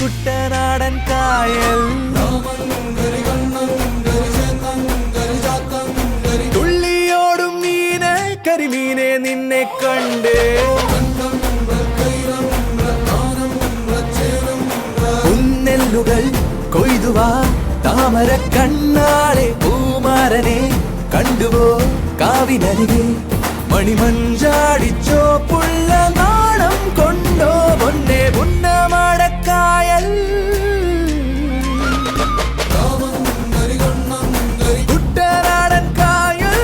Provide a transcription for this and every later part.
കുട്ടനാടൻ കായൽ തുള്ളിയോടും മീനെ കരിമീനെ നിന്നെ കണ്ടേ കുന്നെല്ലുകൾ കൊയ്തുവാ താമര കണ്ണാളെ പൂമാരനെ കണ്ടുവോ കാവിനരികെ മണിമഞ്ചാടിച്ചോ പുള്ള നാണം കൊണ്ടോ പൊന്നെ പുന്നമാടക്കായൽ കുട്ടനാടൻ കായൽ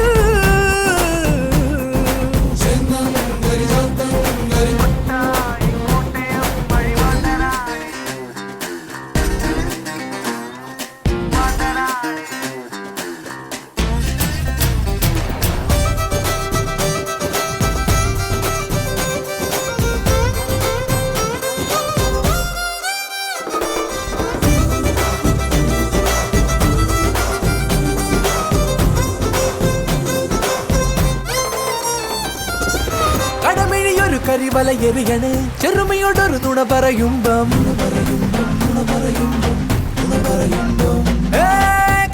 കടമിഴിയൊരു കരിവല എറിയണ് ചെറുമയോടൊരു നുണ പറയുമ്പം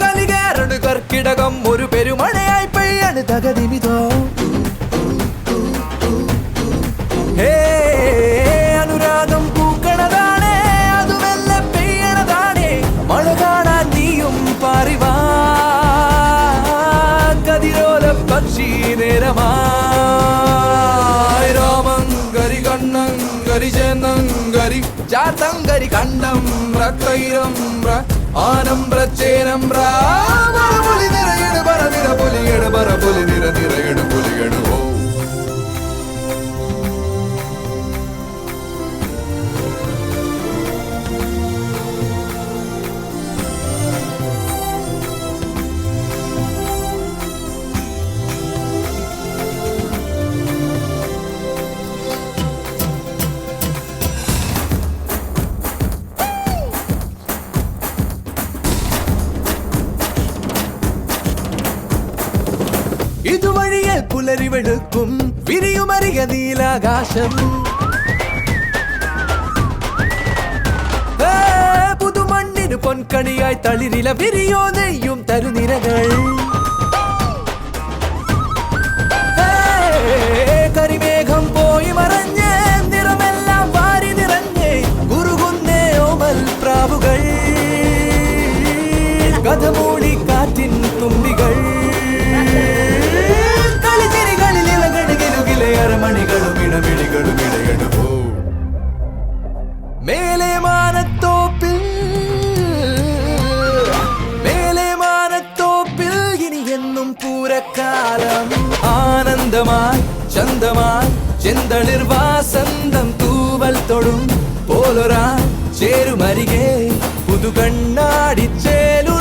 കലികാരണ് കർക്കിടകം ഒരു പെരുമഴയായി പെയ്യാണ് തകതിമിതോ അനുരാഗം പൂക്കണതാണേ അതുമെല്ല പെയ്യണതാണേ മഴ കാണാൻ നീയും പാറിവാ കതിരോല പക്ഷി നേരമാ രാമങ്കരി കണ്ണങ്കരി ചേന്നങ്കരി ചാത്തങ്കരി കണ്ടം കൈരം ആനം ചേനം പുലി നിറയട് പറ നിര പുലിയട് പറ പുലി നിര നിറയട് പുലിയട് ഓ ഇതുവഴിയിൽ പുലരി വെളുക്കും വിരിയുമറിയ നീലാകാശം പുതുമണ്ണിന് പൊൻകണിയായി തളിരില വിരിയോ നെയ്യും തരുനിരകൾ കരിമേഘം പോയി മറഞ്ഞ് നിറമെല്ലാം വാരി നിറഞ്ഞ് കുറുകുന്നേ ഓമൽ പ്രാവുകൾ കഥ മൂടി കാറ്റിൻ തുമ്പികൾ മേലെ മാനത്തോപ്പിൽ ഇനി എന്നും പൂരക്കാലം ആനന്ദമായി ചന്തമായി ചെന്തളിർ വാസന്തം തൂവൽ തൊടും പോലൊരാ ചേരുമരികെ പുതുകണ്ണാടിച്ചേലു